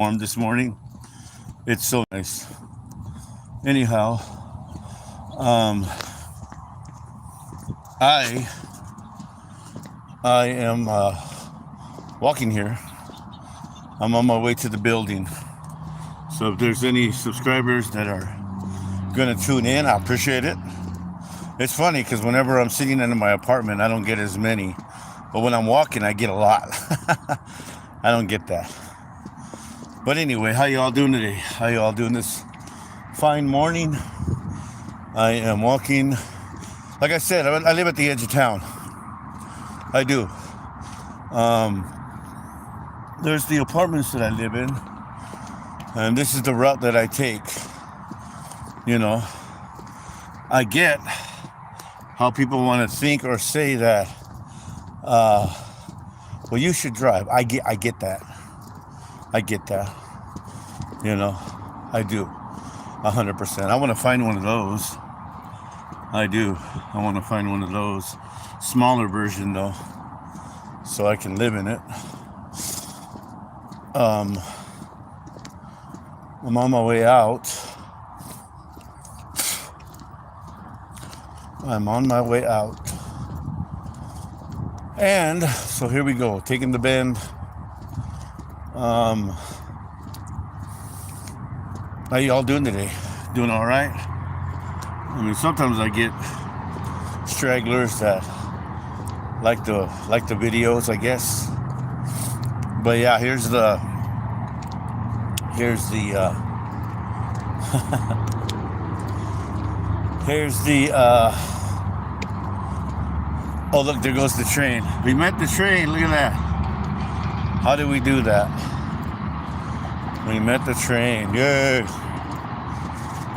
warm this morning. It's so nice. Anyhow, um, I I am walking here. I'm on my way to the building. So if there's any subscribers that are gonna tune in, I appreciate it. It's funny because whenever I'm sitting in my apartment, I don't get as many, but when I'm walking, I get a lot. I don't get that. But anyway, how you all doing today? How you all doing this fine morning? I am walking. Like I said, I live at the edge of town. I do. There's the apartments that I live in, and this is the route that I take. You know, I get how people want to think or say that, well, you should drive. I get that. I get that. You know, I do. 100%. I want to find one of those. I do. I want to find one of those. Smaller version, though, so I can live in it. I'm on my way out. I'm on my way out. And so here we go, taking the bend. How y'all doing today? Doing all right? I mean, sometimes I get stragglers that like the videos, I guess. But yeah, here's the oh, look, there goes the train. We met the train. Look at that. How did we do that? We met the train. Yay.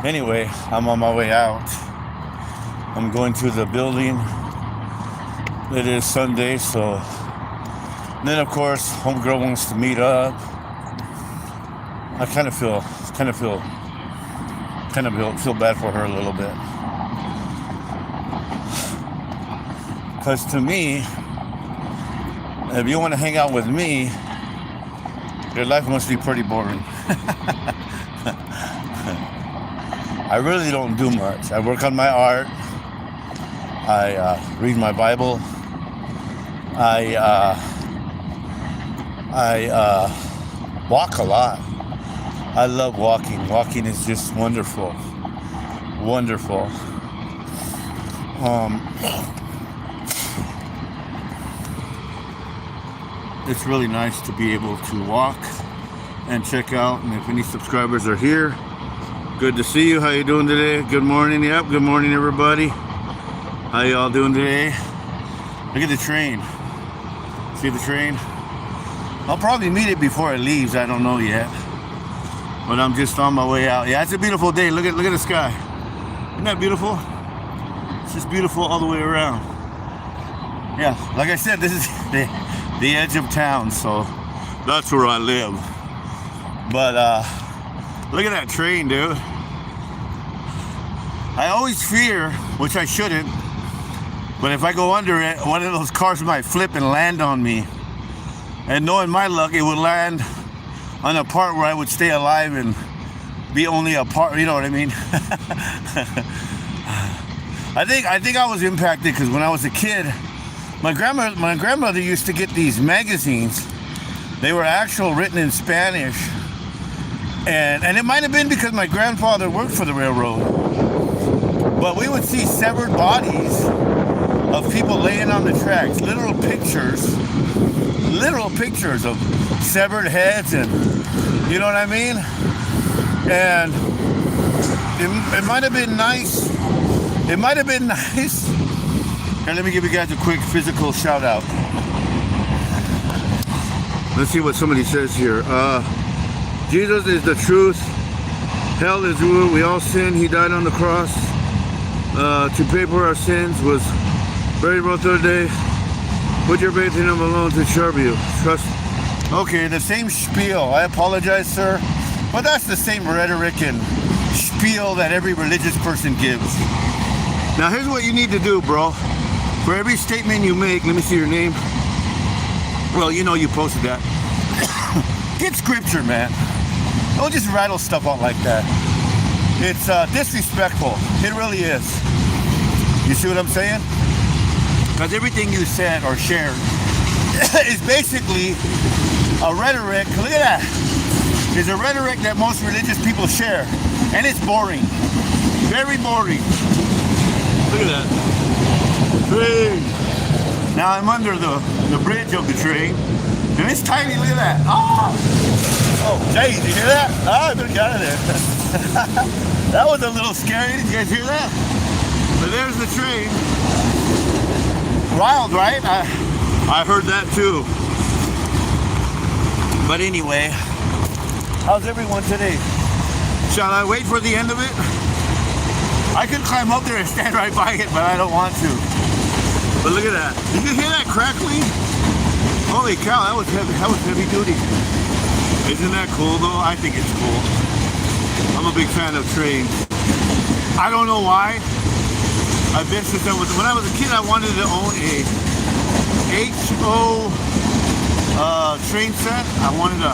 Anyway, I'm on my way out. I'm going to the building. It is Sunday, so then of course homegirl wants to meet up. I kind of feel bad for her a little bit. Because to me, if you want to hang out with me, your life must be pretty boring. I really don't do much. I work on my art. I read my Bible. I walk a lot. I love walking. Walking is just wonderful. Wonderful. It's really nice to be able to walk and check out. And if any subscribers are here, good to see you. How you doing today? Good morning. Yep, good morning, everybody. How you all doing today? Look at the train. See the train? I'll probably meet it before it leaves. I don't know yet. But I'm just on my way out. Yeah, it's a beautiful day. Look at the sky. Isn't that beautiful? It's just beautiful all the way around. Yeah, like I said, this is the edge of town, so that's where I live. But look at that train, dude. I always fear, which I shouldn't, but if I go under it, one of those cars might flip and land on me. And knowing my luck, it would land on a part where I would stay alive and be only a part, you know what I mean? I think I was impacted because when I was a kid, my grandmother used to get these magazines. They were written in Spanish. And it might have been because my grandfather worked for the railroad. But we would see severed bodies of people laying on the tracks, literal pictures of severed heads, and you know what I mean? And it might have been nice. It might have been nice. And let me give you guys a quick physical shout out. Let's see what somebody says here. Jesus is the truth. Hell is real. We all sin. He died on the cross to pay for our sins. Was buried on the third day. Put your faith in him alone to serve you. Trust. Okay, the same spiel. I apologize, sir, but that's the same rhetoric and spiel that every religious person gives. Now, here's what you need to do, bro. For every statement you make, let me see your name. Well, you know you posted that. Get scripture, man. Don't just rattle stuff out like that. It's disrespectful. It really is. You see what I'm saying? Because everything you said or shared is basically a rhetoric. Look at that. It's a rhetoric that most religious people share. And it's boring. Very boring. Look at that. Train. Now I'm under the bridge of the train. And it's tiny. Look at that. Oh, geez, you hear that? Oh, I better get out of there. That was a little scary. Did you guys hear that? But there's the train. Wild, right? I heard that too. But anyway, how's everyone today? Shall I wait for the end of it? I could climb up there and stand right by it, but I don't want to. But look at that. Did you hear that crackling? Holy cow, that was heavy duty. Isn't that cool though? I think it's cool. I'm a big fan of trains. I don't know why. I've been since when I was a kid. I wanted to own a HO train set. I wanted to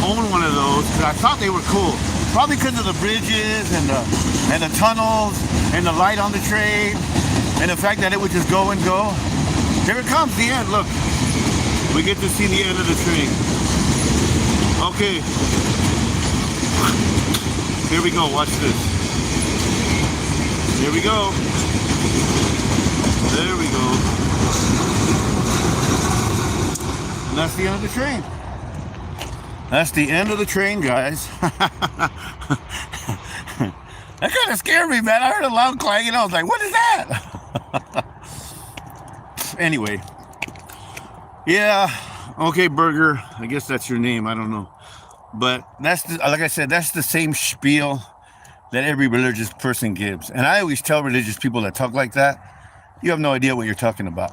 own one of those because I thought they were cool. Probably because of the bridges and the tunnels and the light on the train and the fact that it would just go and go. Here it comes, the end. Look, we get to see the end of the train. Okay, here we go. Watch this. Here we go. There we go. And that's the end of the train. That's the end of the train, guys. That kind of scared me, man. I heard a loud clang and I was like, what is that? Anyway. Yeah. Okay, Burger. I guess that's your name. I don't know. But that's, like I said, that's the same spiel that every religious person gives. And I always tell religious people that talk like that, you have no idea what you're talking about.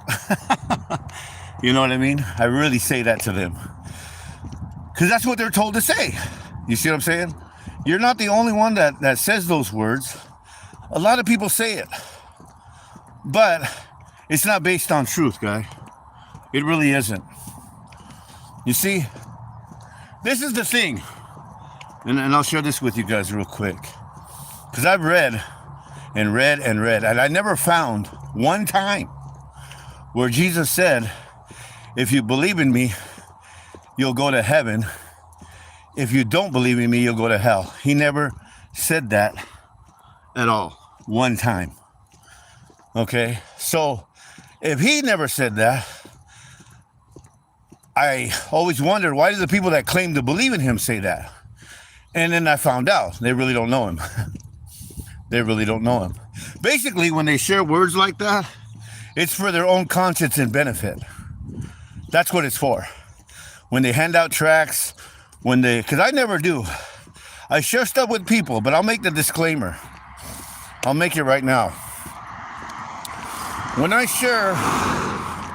You know what I mean? I really say that to them. Because that's what they're told to say. You see what I'm saying? You're not the only one that says those words. A lot of people say it. But it's not based on truth, guy. It really isn't. You see, this is the thing. And I'll share this with you guys real quick. Because I've read and read and read. And I never found one time where Jesus said, if you believe in me, you'll go to heaven. If you don't believe in me, you'll go to hell. He never said that at all. One time. Okay? So, if he never said that, I always wondered, why do the people that claim to believe in him say that? And then I found out they really don't know him. They really don't know him. Basically, when they share words like that, it's for their own conscience and benefit. That's what it's for. When they hand out tracts, because I never do. I share stuff with people, but I'll make the disclaimer. I'll make it right now. When I share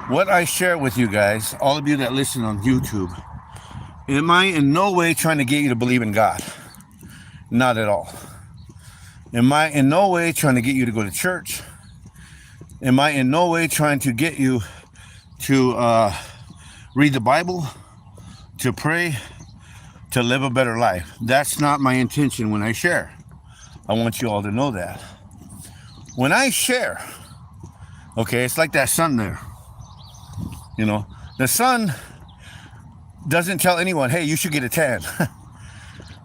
what I share with you guys, all of you that listen on YouTube, am I in no way trying to get you to believe in God? Not at all. Am I in no way trying to get you to go to church? Am I in no way trying to get you to read the Bible, to pray, to live a better life? That's not my intention when I share. I want you all to know that. When I share, okay, it's like that sun there. You know, the sun doesn't tell anyone, hey, you should get a tan.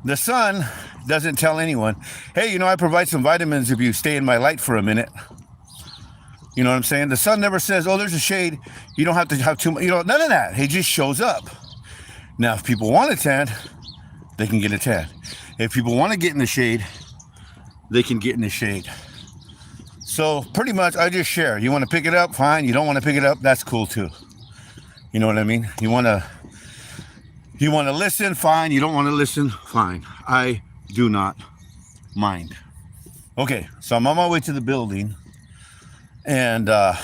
The sun doesn't tell anyone, hey, you know, I provide some vitamins if you stay in my light for a minute. You know what I'm saying? The sun never says, oh, there's a shade. You don't have to have too much. You know, none of that. He just shows up. Now, if people want a tan, they can get a tan. If people want to get in the shade, they can get in the shade. So pretty much I just share. You want to pick it up? Fine. You don't want to pick it up? That's cool too. You know what I mean? You want to listen? Fine. You don't want to listen? Fine. I do not mind. Okay. So I'm on my way to the building. And, wow,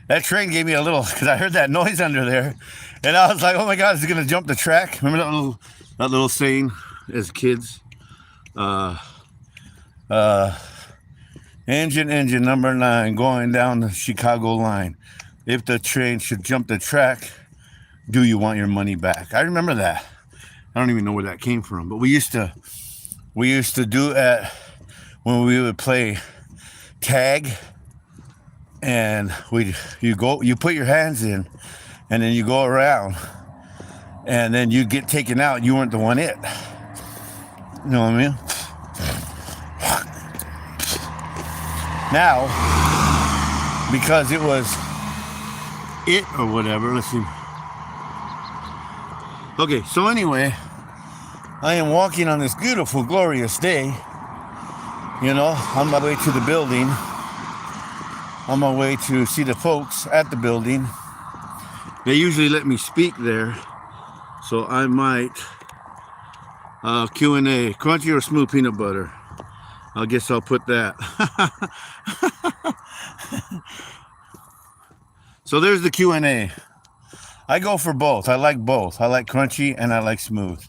that train gave me a little, because I heard that noise under there. And I was like, oh my God, is it going to jump the track? Remember that little saying as kids? Engine number 9 going down the Chicago line. if the train should jump the track, do you want your money back? I remember that. I don't even know where that came from, but we used to do it when we would play tag, and you put your hands in, and then you go around, and then you get taken out. You weren't the one it. You know what I mean? Now, because it was it or whatever, let's see. Okay, so anyway, I am walking on this beautiful, glorious day, you know, on my way to the building, on my way to see the folks at the building. They usually let me speak there, so I might Q&A, crunchy or smooth peanut butter. I guess I'll put that. So there's the Q&A. I go for both. I like both. I like crunchy and I like smooth.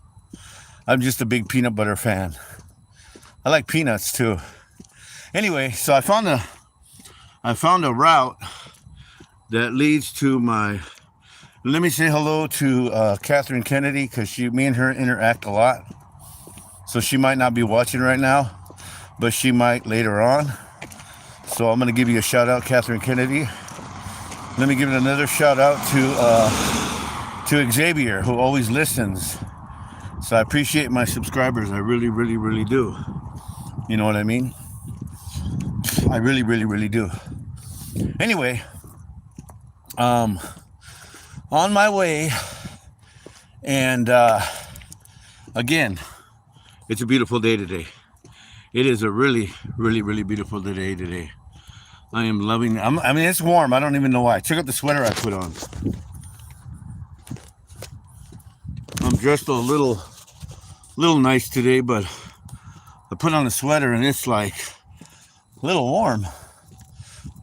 I'm just a big peanut butter fan. I like peanuts too. Anyway, so I found a route that leads to my. Let me say hello to Catherine Kennedy, because me and her interact a lot. So she might not be watching right now, but she might later on. So I'm going to give you a shout out, Catherine Kennedy. Let me give it another shout out to Xavier, who always listens. So I appreciate my subscribers. I really, really, really do. You know what I mean? I really, really, really do. Anyway, on my way, and again, it's a beautiful day today. It is a really, really, really beautiful day today. I am loving it. I mean, it's warm. I don't even know why. Check out the sweater I put on. I'm dressed a little nice today, but I put on a sweater and it's like a little warm.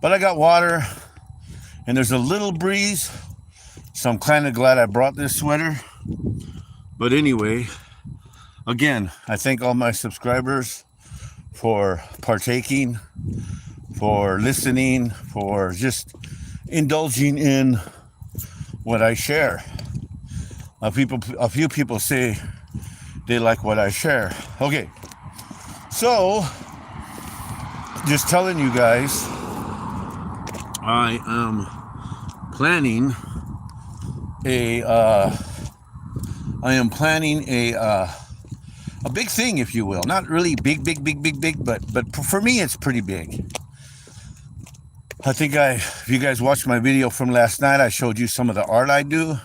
But I got water and there's a little breeze, so I'm kind of glad I brought this sweater. But anyway, again, I thank all my subscribers for partaking, for listening, for just indulging in what I share. A few people say they like what I share. Okay, so just telling you guys, I am planning a big thing, if you will. Not really big, but for me, it's pretty big. I think if you guys watched my video from last night, I showed you some of the art I do.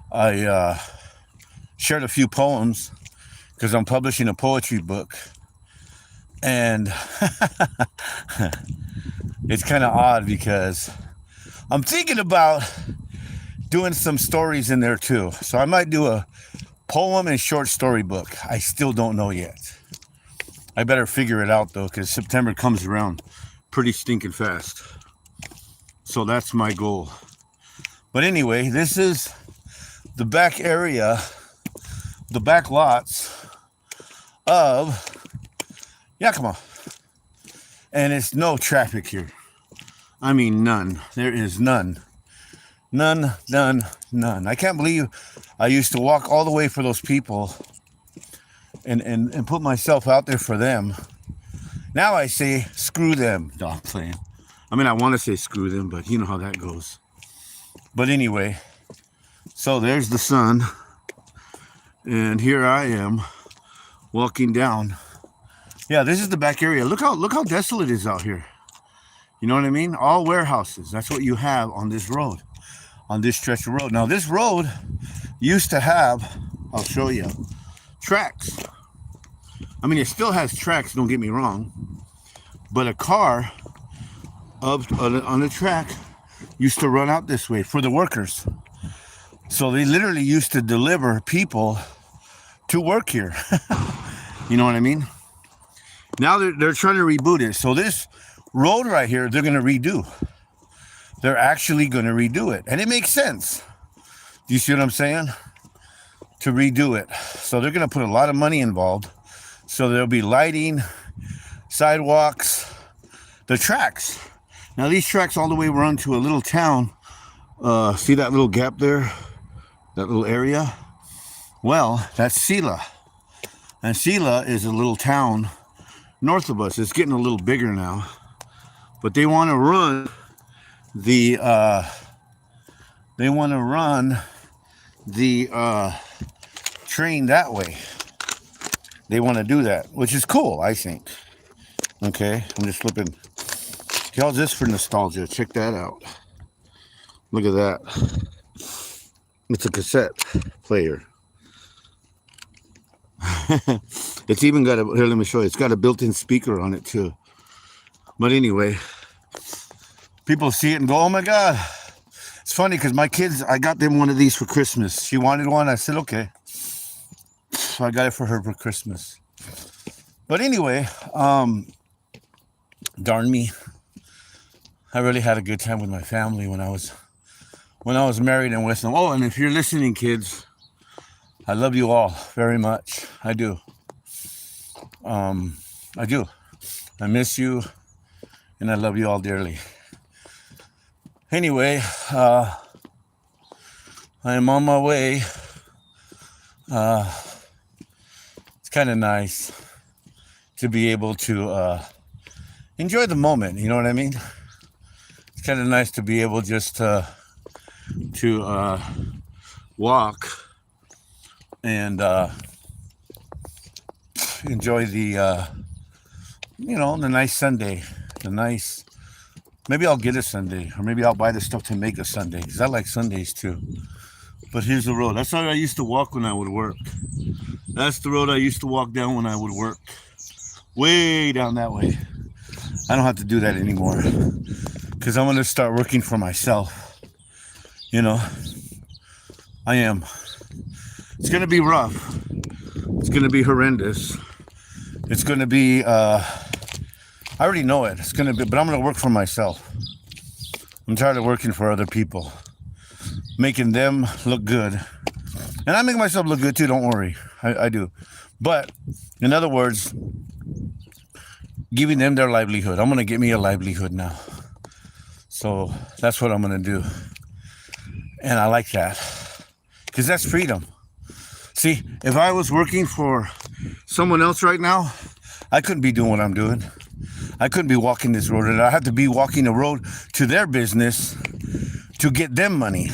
I shared a few poems because I'm publishing a poetry book. And it's kind of odd because I'm thinking about doing some stories in there too. So I might do a poem and short story book. I still don't know yet. I better figure it out though, because September comes around pretty stinking fast. So that's my goal. But anyway, this is the back area, the back lots of Yakima. And it's no traffic here. I mean, none. There is none. None. I can't believe I used to walk all the way for those people and put myself out there for them. Now I say, screw them. No, I'm playing. I mean, I want to say screw them, but you know how that goes. But anyway, so there's the sun. And here I am walking down. Yeah, this is the back area. Look how desolate it is out here. You know what I mean? All warehouses. That's what you have on this road, on this stretch of road. Now, this road used to have, I'll show you, tracks. I mean, it still has tracks, don't get me wrong. But a car on the track used to run out this way for the workers. So they literally used to deliver people to work here. You know what I mean? Now they're trying to reboot it. So this road right here, they're going to redo. They're actually going to redo it. And it makes sense. Do you see what I'm saying? To redo it. So they're going to put a lot of money involved. So there'll be lighting, sidewalks, the tracks. Now these tracks all the way run to a little town. See that little gap there? That little area? Well, that's Sila. And Sila is a little town north of us. It's getting a little bigger now. But they want to run the train that way. They want to do that, which is cool, I think. Okay, I'm just flipping. How's this for nostalgia? Check that out. Look at that. It's a cassette player. It's even got a, here, let me show you. It's got a built-in speaker on it too. But anyway, people see it and go, oh my God. It's funny because my kids, I got them one of these for Christmas. She wanted one. I said, okay. So I got it for her for Christmas. But anyway, darn me. I really had a good time with my family when I was married and with them. Oh, and if you're listening, kids, I love you all very much. I do. I do. I miss you, and I love you all dearly. Anyway, I am on my way. It's kind of nice to be able to enjoy the moment. You know what I mean? It's kind of nice to be able just to walk and enjoy the the nice Sunday, maybe I'll get a Sunday, or maybe I'll buy the stuff to make a Sunday, because I like Sundays too. But here's the road. That's how I used to walk when I would work. That's the road I used to walk down when I would work. Way down that way. I don't have to do that anymore, because I'm going to start working for myself. I am. It's going to be rough. It's going to be horrendous. It's going to be, I already know it. It's going to be, but I'm going to work for myself. I'm tired of working for other people, making them look good. And I make myself look good too, don't worry. I do. But, in other words, giving them their livelihood. I'm going to get me a livelihood now. So, that's what I'm going to do. And I like that. Because that's freedom. See, if I was working for someone else right now, I couldn't be doing what I'm doing. I couldn't be walking this road. And I have to be walking the road to their business to get them money.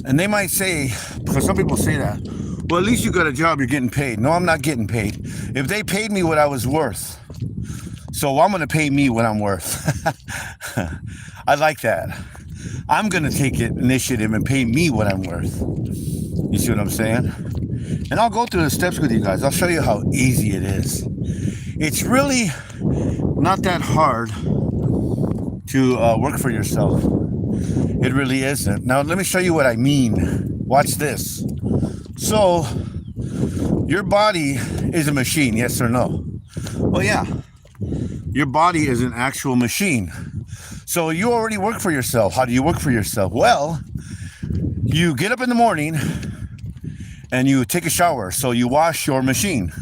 And they might say, because some people say that, well, at least you got a job, you're getting paid. No, I'm not getting paid. If they paid me what I was worth, so I'm going to pay me what I'm worth. I like that. I'm going to take initiative and pay me what I'm worth. You see what I'm saying? And I'll go through the steps with you guys. I'll show you how easy it is. It's really not that hard to work for yourself. It really isn't. Now, let me show you what I mean. Watch this. So, your body is a machine, yes or no? Well, yeah. Your body is an actual machine. So, you already work for yourself. How do you work for yourself? Well, you get up in the morning and you take a shower. So, you wash your machine.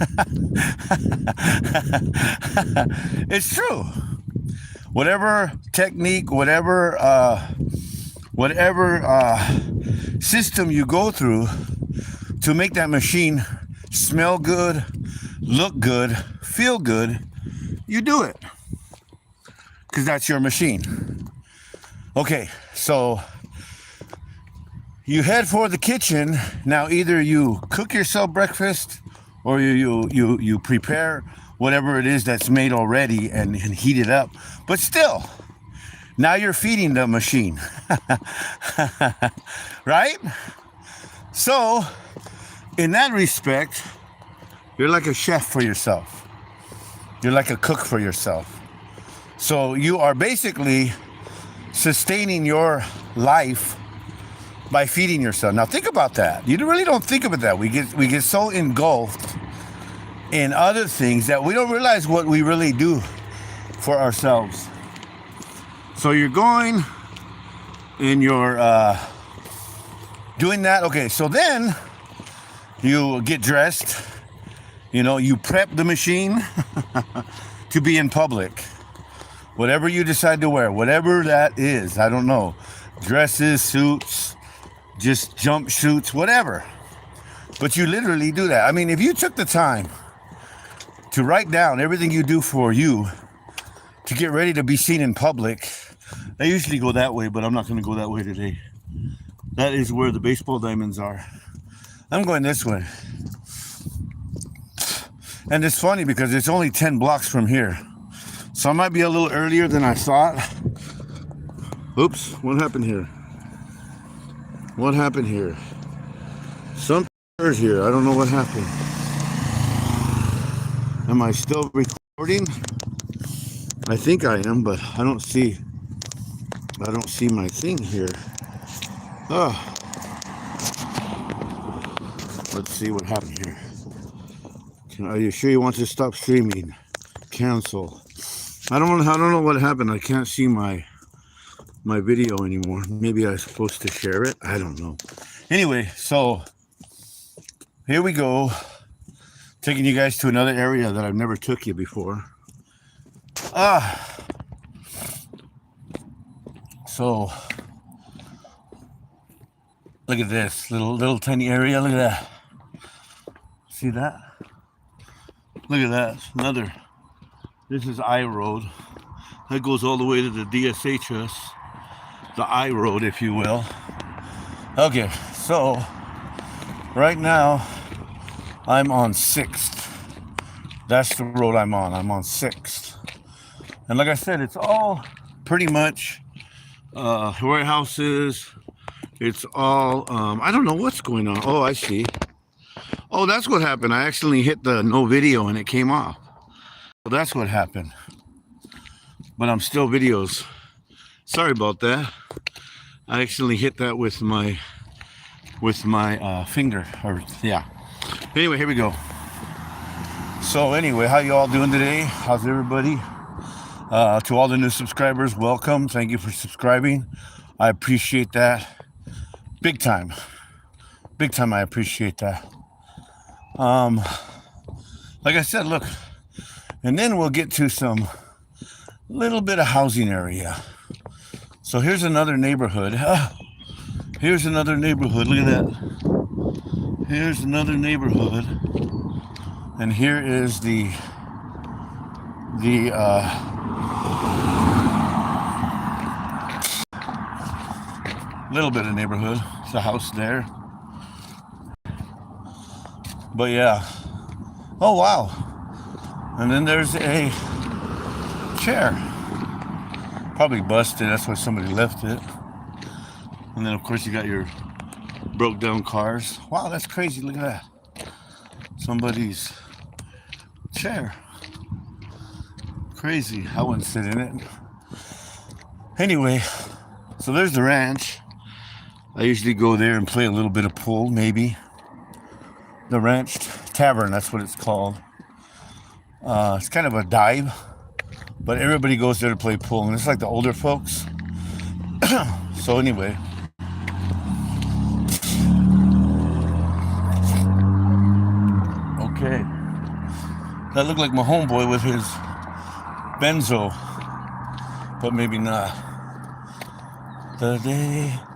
It's true. Whatever technique, whatever system you go through to make that machine smell good, look good, feel good, you do it. Because that's your machine. Okay, so you head for the kitchen. Now either you cook yourself breakfast or you prepare whatever it is that's made already and heat it up. But still, now you're feeding the machine. Right? So, in that respect, you're like a chef for yourself. You're like a cook for yourself. So you are basically sustaining your life by feeding yourself. Now think about that. You really don't think about that. We get so engulfed in other things that we don't realize what we really do for ourselves. So you're going and you're doing that. Okay, so then you get dressed. You prep the machine to be in public. whatever you decide to wear, whatever that is, I don't know, dresses, suits, just jumpsuits, whatever. But you literally do that. I mean, if you took the time to write down everything you do for you to get ready to be seen in public, I usually go that way, but I'm not going to go that way today. That is where the baseball diamonds are. I'm going this way. And it's funny because it's only 10 blocks from here. So I might be a little earlier than I thought. Oops, what happened here? What happened here? Something here. I don't know what happened. Am I still recording? I think I am, but I don't see my thing here. Let's see what happened here. Are you sure you want to stop streaming? Cancel. I don't know what happened. I can't see my video anymore. Maybe I was supposed to share it. I don't know. Anyway, so here we go. Taking you guys to another area that I've never took you before. So look at this little tiny area. Look at that. See that? Look at that. Another. This is I Road. That goes all the way to the DSHS. The I Road, if you will. Okay, so right now I'm on 6th. That's the road I'm on. I'm on 6th. And like I said, it's all pretty much warehouses. It's all, I don't know what's going on. Oh, I see. Oh, that's what happened. I accidentally hit the no video and it came off. So that's what happened. But I'm still videos. Sorry about that. I accidentally hit that with my finger. Or yeah. Anyway, here we go. So anyway, how you all doing today? How's everybody? To all the new subscribers, welcome. Thank you for subscribing. I appreciate that. Big time. Big time, I appreciate that. Like I said, look, and then we'll get to some little bit of housing area. So here's another neighborhood. Here's another neighborhood. Look at that. Here's another neighborhood. And here is the little bit of neighborhood. It's a house there. But yeah. Oh wow. And then there's a chair. Probably busted, that's why somebody left it. And then of course you got your broke down cars. Wow, that's crazy, look at that. Somebody's chair. Crazy, I wouldn't sit in it. Anyway, so there's the ranch. I usually go there and play a little bit of pool, maybe. The Ranch Tavern, that's what it's called. It's kind of a dive, but everybody goes there to play pool, and it's like the older folks. So anyway. Okay. That looked like my homeboy with his benzo, but maybe not.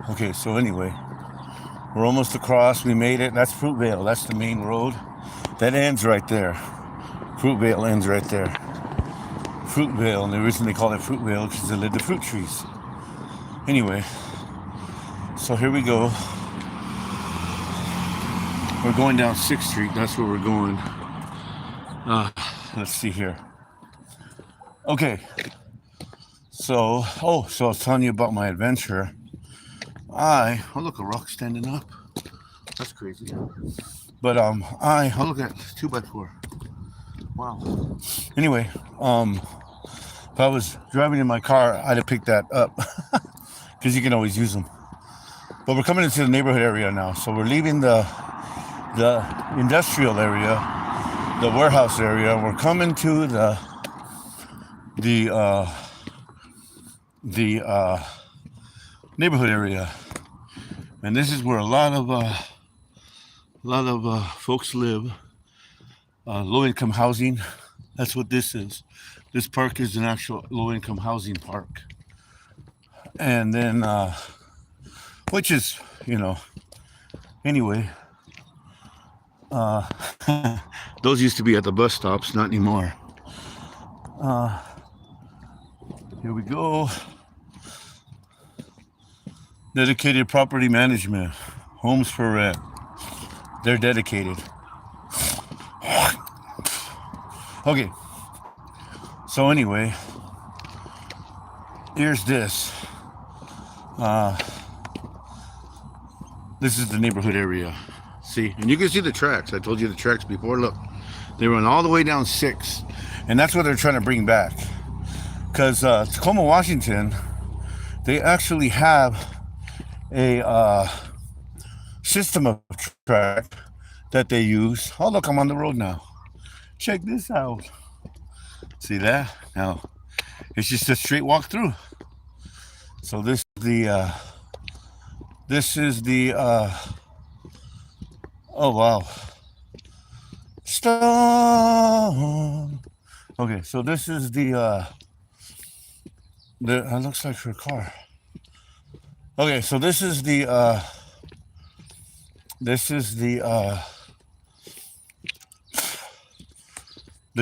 Okay, so anyway, we're almost across. We made it. That's Fruitvale. That's the main road. That ends right there. Fruitvale ends right there. Fruitvale, and the reason they call it Fruitvale because they live the fruit trees. Anyway, so here we go. We're going down 6th Street. That's where we're going. Let's see here. Okay. So I was telling you about my adventure. Oh look, a rock standing up. That's crazy. But oh look at 2x4. Wow. Anyway, if I was driving in my car, I'd have picked that up because you can always use them. But we're coming into the neighborhood area now, so we're leaving the industrial area, the warehouse area. We're coming to the neighborhood area, and this is where a lot of folks live. Low-income housing. That's what this is. This park is an actual low-income housing park. And then, which is, anyway, those used to be at the bus stops, not anymore. Here we go. Dedicated property management, homes for rent. They're dedicated. Okay. So anyway, here's this. This is the neighborhood area. See, and you can see the tracks. I told you the tracks before. Look, they run all the way down 6, and that's what they're trying to bring back. Because Tacoma, Washington, they actually have a system of track that they use. Oh, look, I'm on the road now. Check this out. See that? Now, it's just a straight walk through. So this is the oh wow, stone. Okay, so this is the it looks like her car. Okay, so this is the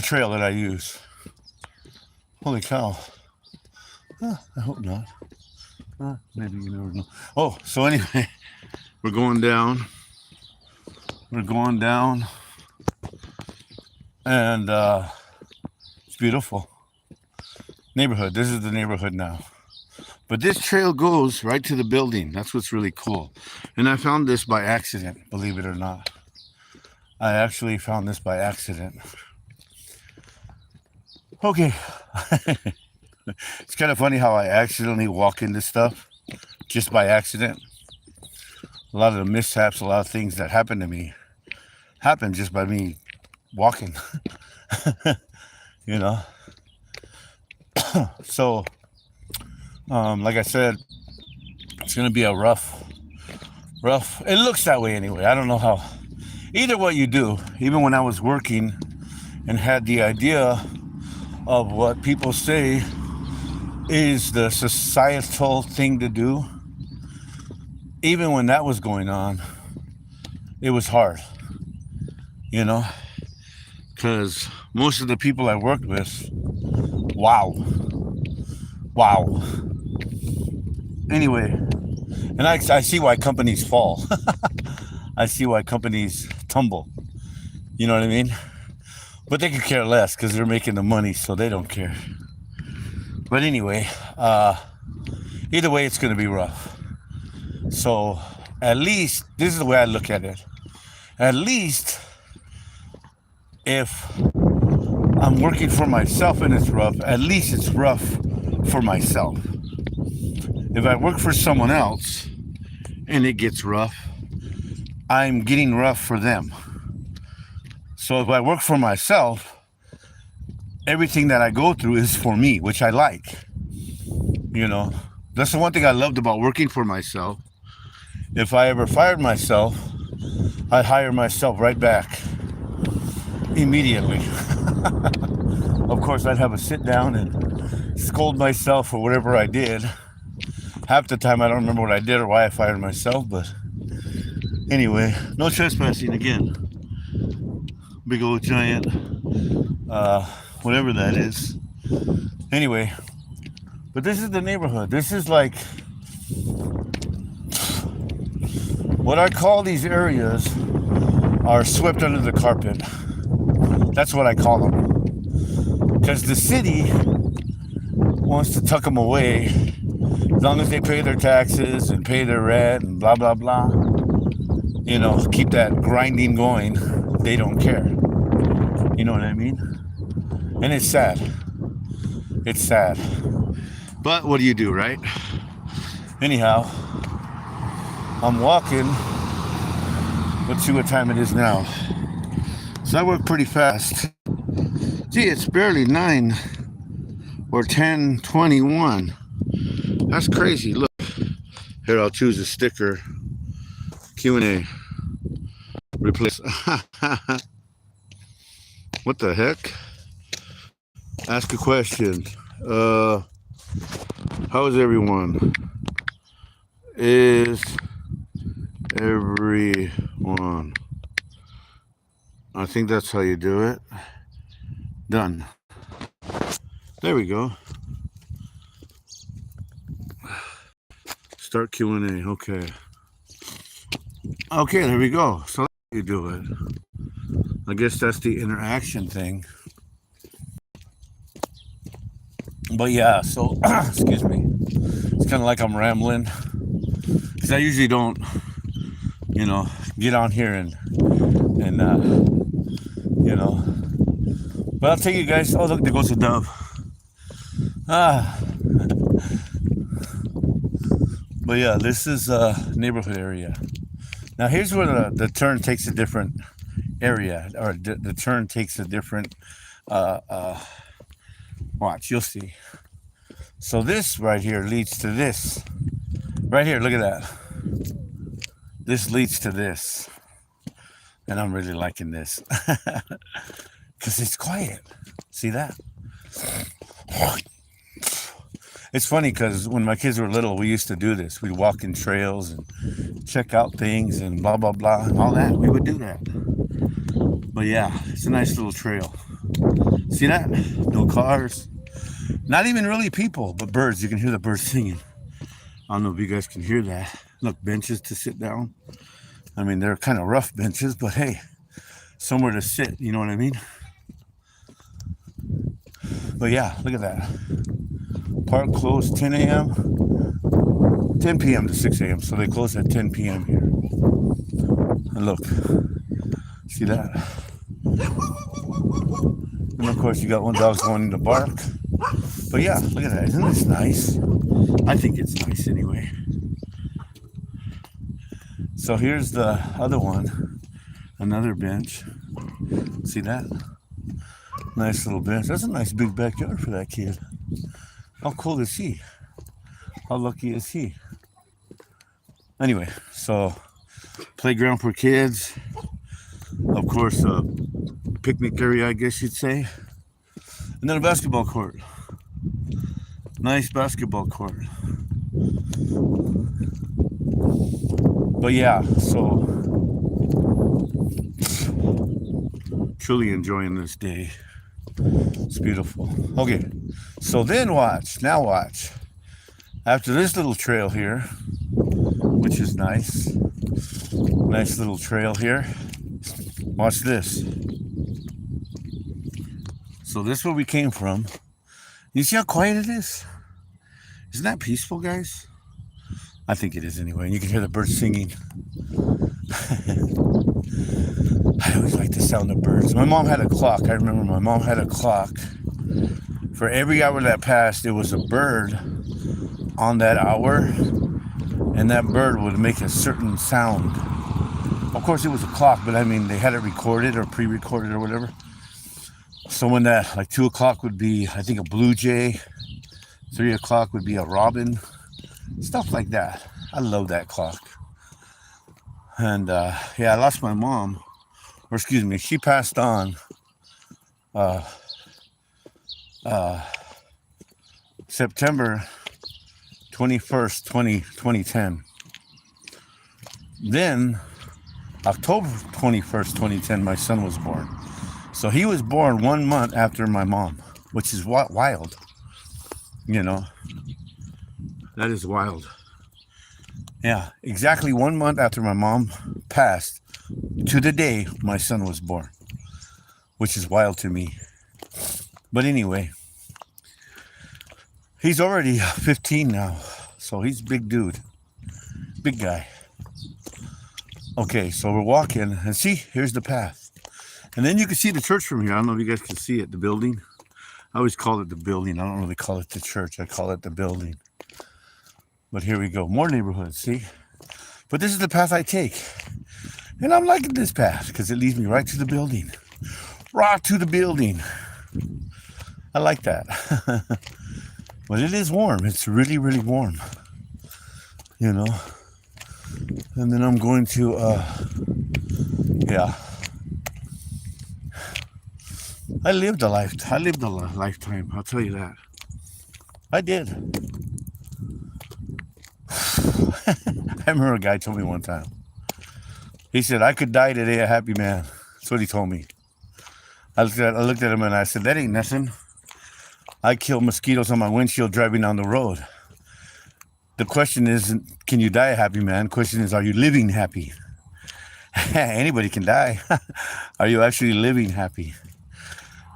trail that I use. Holy cow. I hope not. Maybe you never know. Oh, so anyway, we're going down. And it's beautiful. Neighborhood. This is the neighborhood now. But this trail goes right to the building. That's what's really cool. And I found this by accident, believe it or not. I actually found this by accident. Okay. It's kind of funny how I accidentally walk into stuff just by accident. A lot of the mishaps, a lot of things that happen to me happen just by me walking. So, like I said, it's going to be a rough. It looks that way anyway. I don't know how. Either what you do, even when I was working and had the idea of what people say is the societal thing to do, even when that was going on, it was hard, because most of the people I worked with, wow. Anyway, and I see why companies fall. I see why companies tumble. You know what I mean? But they could care less because they're making the money, so they don't care. But anyway, either way, it's going to be rough. So at least, this is the way I look at it. At least if I'm working for myself and it's rough, at least it's rough for myself. If I work for someone else and it gets rough, I'm getting rough for them. So if I work for myself, everything that I go through is for me, which I like. That's the one thing I loved about working for myself. If I ever fired myself, I'd hire myself right back immediately. Of course, I'd have a sit down and scold myself for whatever I did. Half the time I don't remember what I did or why I fired myself, but anyway, no trespassing again. Big old giant, whatever that is. Anyway, but this is the neighborhood. This is like what I call these areas are swept under the carpet. That's what I call them. Because the city wants to tuck them away as long as they pay their taxes and pay their rent and blah, blah, blah. Keep that grinding going. They don't care. You know what I mean? And it's sad. It's sad. But what do you do, right? Anyhow, I'm walking. Let's see what time it is now. So I work pretty fast. Gee, it's barely 9 or 10:21. That's crazy. Look. Here, I'll choose a sticker. Q&A. Replace. What the heck? Ask a question. How is everyone? Is everyone? I think that's how you do it. Done. There we go. Start Q&A. Okay. Okay, there we go. So that's how you do it. I guess that's the interaction thing. But yeah, so excuse me. It's kind of like I'm rambling because I usually don't, get on here and But I'll tell you guys. Oh, look, there goes a dove. But yeah, this is a neighborhood area. Now here's where the turn takes a different area, or the turn takes a different. Watch, you'll see. So this right here leads to this. Right here, look at that. This leads to this. And I'm really liking this. Because it's quiet. See that? It's funny because when my kids were little, we used to do this. We'd walk in trails and check out things and blah, blah, blah, and all that. We would do that. But yeah, it's a nice little trail. See that? No cars. Not even really people, but birds. You can hear the birds singing. I don't know if you guys can hear that. Look, benches to sit down. I mean, they're kind of rough benches, but hey, somewhere to sit, you know what I mean? But yeah, look at that. Park closed 10 a.m., 10 p.m. to 6 a.m. So they close at 10 p.m. here. And look, see that? And of course, you got one dog wanting to bark. But yeah, look at that. Isn't this nice? I think it's nice anyway. So here's the other one, another bench. See that? Nice little bench. That's a nice big backyard for that kid. How cool is he? How lucky is he? Anyway, so playground for kids. Of course, a picnic area, I guess you'd say. And then a basketball court. Nice basketball court. But yeah, so truly enjoying this day. It's beautiful. Okay, so then watch. Now watch. After this little trail here, which is nice. Nice little trail here. Watch this. So this is where we came from. You see how quiet it is? Isn't that peaceful, guys? I think it is anyway. And you can hear the birds singing. I always like the sound of birds. My mom had a clock. I remember my mom had a clock. For every hour that passed, there was a bird on that hour. And that bird would make a certain sound. Of course, it was a clock, but I mean, they had it recorded or pre-recorded or whatever. So when that, like 2 o'clock would be, I think, a blue jay. 3 o'clock would be a robin. Stuff like that. I love that clock. And yeah, I lost my mom. Or excuse me, she passed on September 21st, 2010. Then October 21st, 2010, my son was born. So he was born 1 month after my mom, which is wild. You know, that is wild. Yeah, exactly 1 month after my mom passed to the day my son was born, which is wild to me. But anyway, he's already 15 now, so he's a big dude, big guy. Okay, so we're walking, and see, here's the path. And then you can see the church from here. I don't know if you guys can see it, the building. I always call it the building. I don't really call it the church. I call it the building. But here we go. More neighborhoods, see? But this is the path I take. And I'm liking this path because it leads me right to the building. Right to the building. I like that. But it is warm. It's really, really warm. You know? And then I'm going to, yeah. I lived a life. I lived a lifetime. I'll tell you that. I did. I remember a guy told me one time. He said, I could die today a happy man. That's what he told me. I looked at him and I said, that ain't nothing. I kill mosquitoes on my windshield driving down the road. The question isn't, can you die a happy man? The question is, are you living happy? Anybody can die. Are you actually living happy?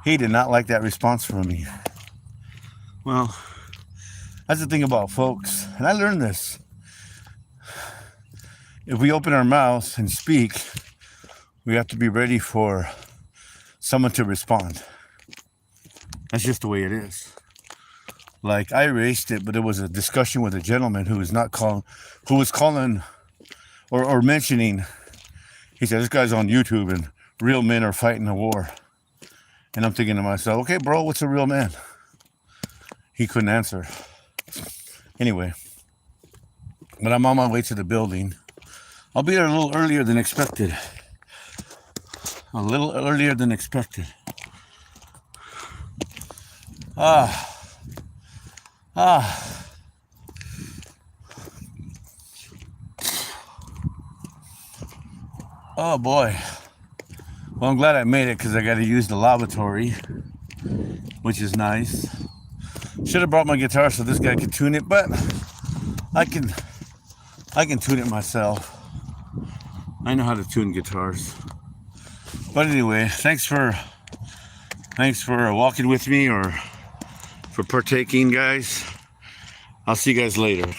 He did not like that response from me. Well, that's the thing about folks. And I learned this. If we open our mouths and speak, we have to be ready for someone to respond. That's just the way it is. Like, I erased it, but there was a discussion with a gentleman who was calling or mentioning, he said, this guy's on YouTube and real men are fighting a war. And I'm thinking to myself, okay, bro, what's a real man? He couldn't answer. Anyway, but I'm on my way to the building. I'll be there a little earlier than expected. A little earlier than expected. Oh boy. Well, I'm glad I made it because I got to use the lavatory, which is nice. Should have brought my guitar so this guy could tune it, but I can tune it myself. I know how to tune guitars. But anyway, thanks for walking with me or for partaking, guys. I'll see you guys later.